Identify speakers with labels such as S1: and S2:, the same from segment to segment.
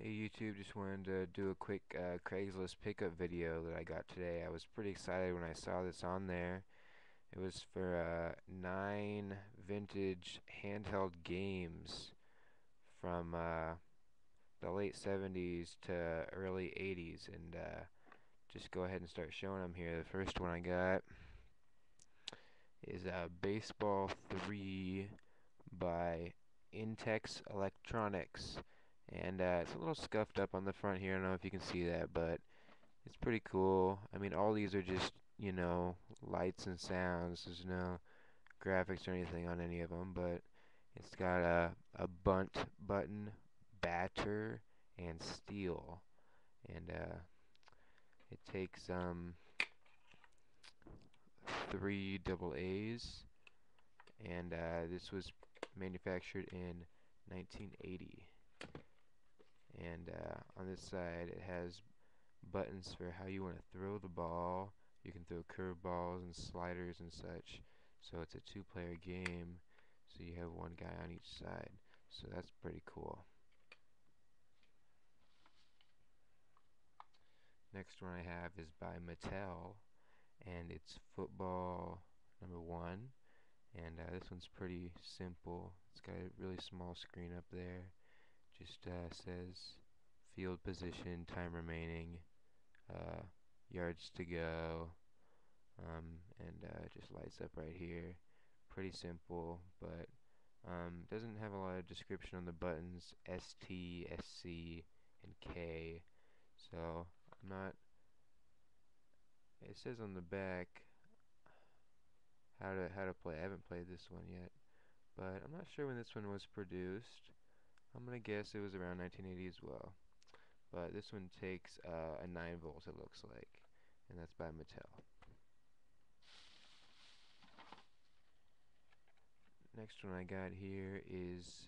S1: Hey YouTube, just wanted to do a quick Craigslist pickup video that I got today. I was pretty excited when I saw this on there. It was for 9 vintage handheld games from the late 70s to early 80s, and just go ahead and start showing them here. The first one I got is Baseball 3 by Intex Electronics. And it's a little scuffed up on the front here. I don't know if you can see that, but it's pretty cool. I mean, all these are just, lights and sounds. There's no graphics or anything on any of them, but it's got a bunt button, batter, and steel. And it takes 3 AA's, and this was manufactured in 1980. And on this side, it has buttons for how you want to throw the ball. You can throw curveballs and sliders and such. So it's a two-player game, so you have one guy on each side. So that's pretty cool. Next one I have is by Mattel, and it's football #1. And this one's pretty simple. It's got a really small screen up there. Just says field position, time remaining, uh, yards to go, and just lights up right here. Pretty simple, but doesn't have a lot of description on the buttons ST, SC, and K. So I'm not. It says on the back how to play. I haven't played this one yet, but I'm not sure when this one was produced. I'm gonna guess it was around 1980 as well. But this one takes a 9 volt, it looks like, and that's by Mattel. Next one I got here is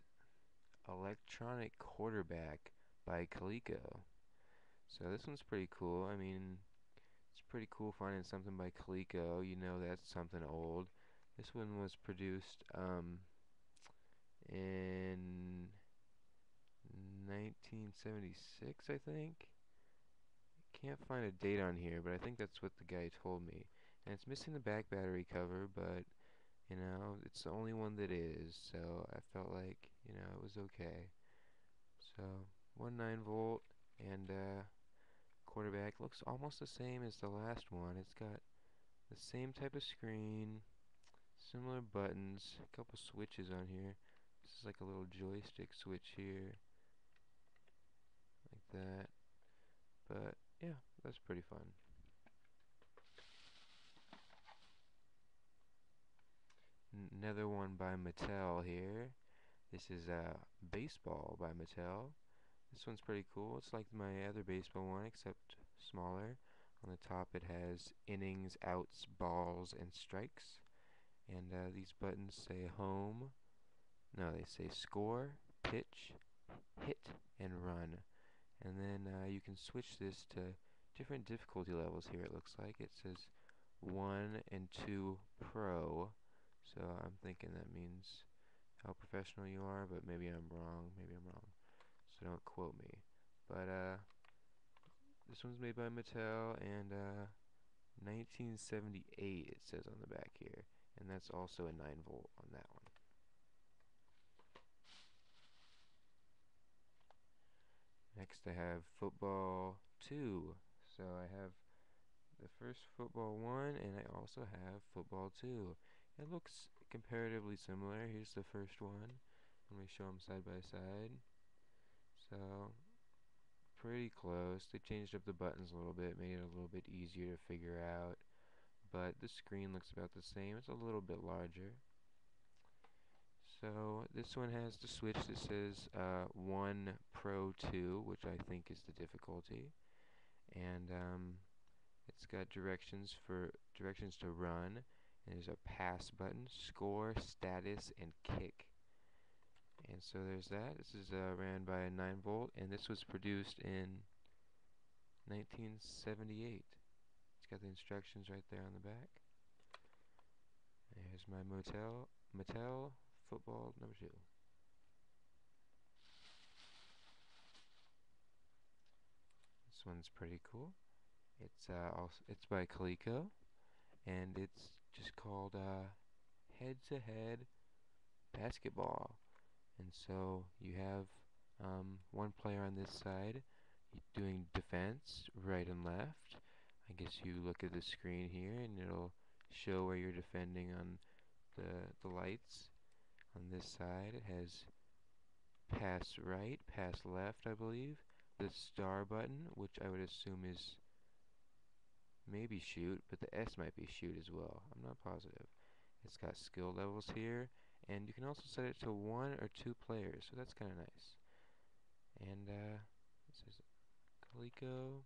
S1: Electronic Quarterback by Coleco. So this one's pretty cool. I mean, it's pretty cool finding something by Coleco. You know that's something old. This one was produced in 1976, I think. Can't find a date on here, but I think that's what the guy told me. And it's missing the back battery cover, but it's the only one that is, so I felt like, it was okay. So, 1 9 volt, and quarterback looks almost the same as the last one. It's got the same type of screen, similar buttons, a couple switches on here. This is like a little joystick switch here, like that. But yeah, that's pretty fun. Another one by Mattel here. This is Baseball by Mattel. This one's pretty cool. It's like my other baseball one, except smaller. On the top it has innings, outs, balls, and strikes. And these buttons say home. No, they say score, pitch, hit, and run. And then you can switch this to different difficulty levels here, it looks like. It says 1 and 2 pro. So I'm thinking that means how professional you are, but maybe I'm wrong. So don't quote me. But this one's made by Mattel, and 1978 it says on the back here, and that's also a 9 volt on that one. Next I have Football 2. So I have the first Football 1, and I also have Football 2. It looks comparatively similar. Here's the first one. Let me show them side by side. So pretty close. They changed up the buttons a little bit, made it a little bit easier to figure out, but the screen looks about the same. It's a little bit larger. So this one has the switch that says 1 Pro 2, which I think is the difficulty, and it's got directions to run, and there's a pass button, score, status, and kick. And so there's that. This is ran by a 9 volt, and this was produced in 1978. It's got the instructions right there on the back. Here's my Mattel Football #2. This one's pretty cool. It's by Coleco, and it's just called head-to-head basketball. And so you have one player on this side doing defense, right and left. I guess you look at the screen here, and it'll show where you're defending on the lights. On this side, it has pass right, pass left, I believe. The star button, which I would assume is maybe shoot, but the S might be shoot as well. I'm not positive. It's got skill levels here, and you can also set it to 1 or 2 players, so that's kind of nice. And this is Coleco,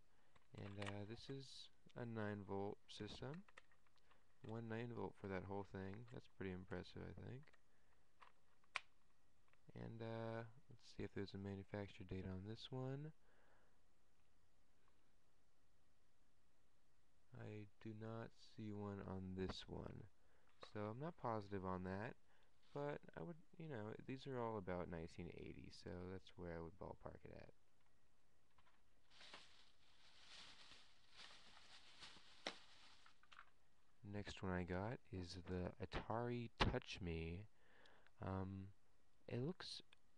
S1: and this is a 9-volt system. 1 9-volt for that whole thing. That's pretty impressive, I think. And let's see if there's a manufacture date on this one. I do not see one on this one, so I'm not positive on that, but I would, these are all about 1980, so that's where I would ballpark it at. Next one I got is the Atari Touch Me.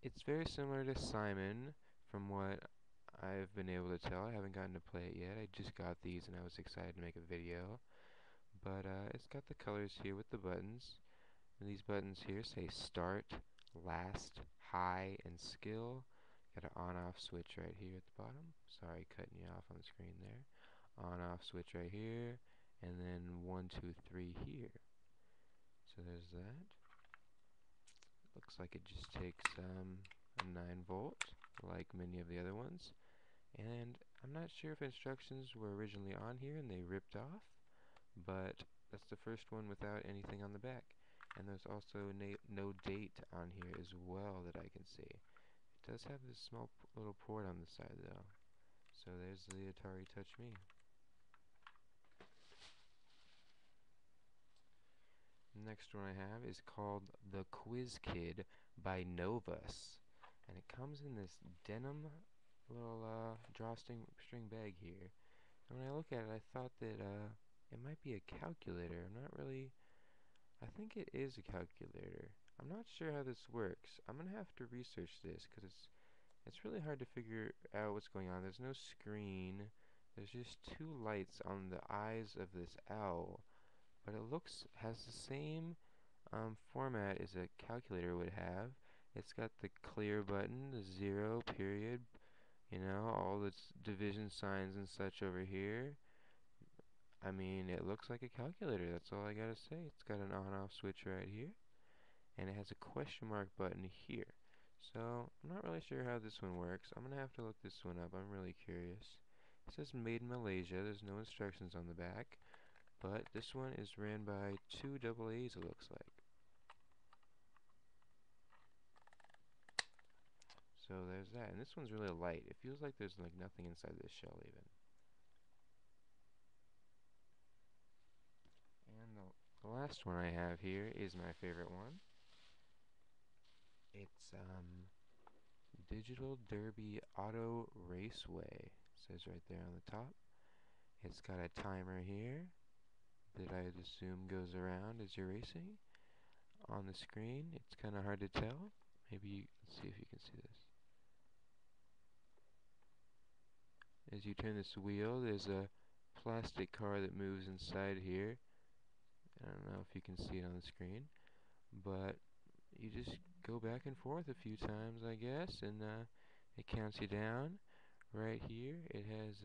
S1: It's very similar to Simon from what I've been able to tell. I haven't gotten to play it yet. I just got these and I was excited to make a video. But it's got the colors here with the buttons. And these buttons here say start, last, high, and skill. Got an on-off switch right here at the bottom. Sorry, cutting you off on the screen there. On-off switch right here, and then 1, 2, 3 here. So there's that. Looks like it just takes a 9-volt, like many of the other ones. And I'm not sure if instructions were originally on here and they ripped off, but that's the first one without anything on the back. And there's also no date on here as well that I can see. It does have this small little port on the side though. So there's the Atari Touch Me. Next one I have is called the Quiz Kid by Novus. And it comes in this denim little drawstring bag here. And when I look at it, I thought that it might be a calculator. I think it is a calculator. I'm not sure how this works. I'm gonna have to research this because it's really hard to figure out what's going on. There's no screen. There's just 2 lights on the eyes of this owl, but it has the same format as a calculator would have. It's got the clear button, the 0, period, all the division signs and such over here. I mean, it looks like a calculator, that's all I gotta say. It's got an on-off switch right here, and it has a question mark button here. So, I'm not really sure how this one works. I'm gonna have to look this one up. I'm really curious. It says made in Malaysia. There's no instructions on the back, but this one is ran by 2 AA's, it looks like. So there's that, and this one's really light. It feels like there's like nothing inside this shell even. And the last one I have here is my favorite one. It's Digital Derby Auto Raceway. It says right there on the top. It's got a timer here that I'd assume goes around as you're racing. On the screen, it's kind of hard to tell. Let's see if you can see this. As you turn this wheel, there's a plastic car that moves inside here. I don't know if you can see it on the screen, but you just go back and forth a few times, I guess, and it counts you down. Right here, it has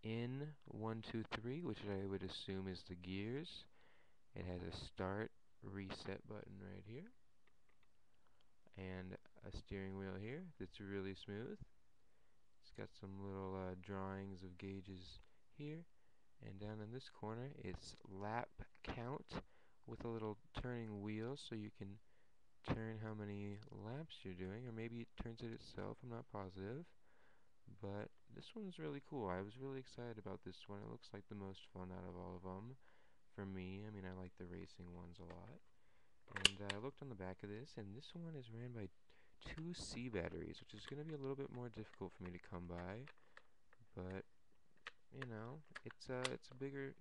S1: in 1, 2, 3, which I would assume is the gears. It has a start, reset button right here, and a steering wheel here that's really smooth. It's got some little drawings of gauges here, and down in this corner it's lap count with a little turning wheel so you can turn how many laps you're doing, or maybe it turns it itself, I'm not positive. But this one's really cool. I was really excited about this one. It looks like the most fun out of all of them for me. I mean, I like the racing ones a lot. And I looked on the back of this, and this one is ran by 2 C batteries, which is going to be a little bit more difficult for me to come by. but you know, it's a bigger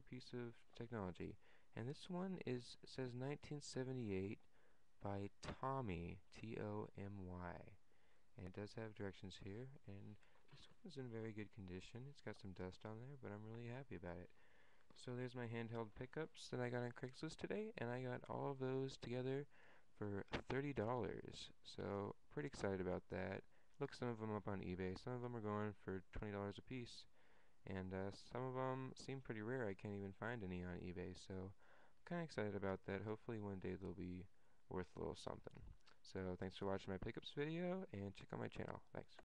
S1: piece of technology. And this one says 1978 by Tommy, Tomy, and it does have directions here. And this one's in very good condition. It's got some dust on there, but I'm really happy about it. So there's my handheld pickups that I got on Craigslist today, and I got all of those together for $30. So pretty excited about that. Look some of them up on eBay. Some of them are going for $20 a piece, and some of them seem pretty rare. I can't even find any on eBay, so kind of excited about that. Hopefully one day they'll be worth a little something. So thanks for watching my pickups video, and check out my channel. Thanks.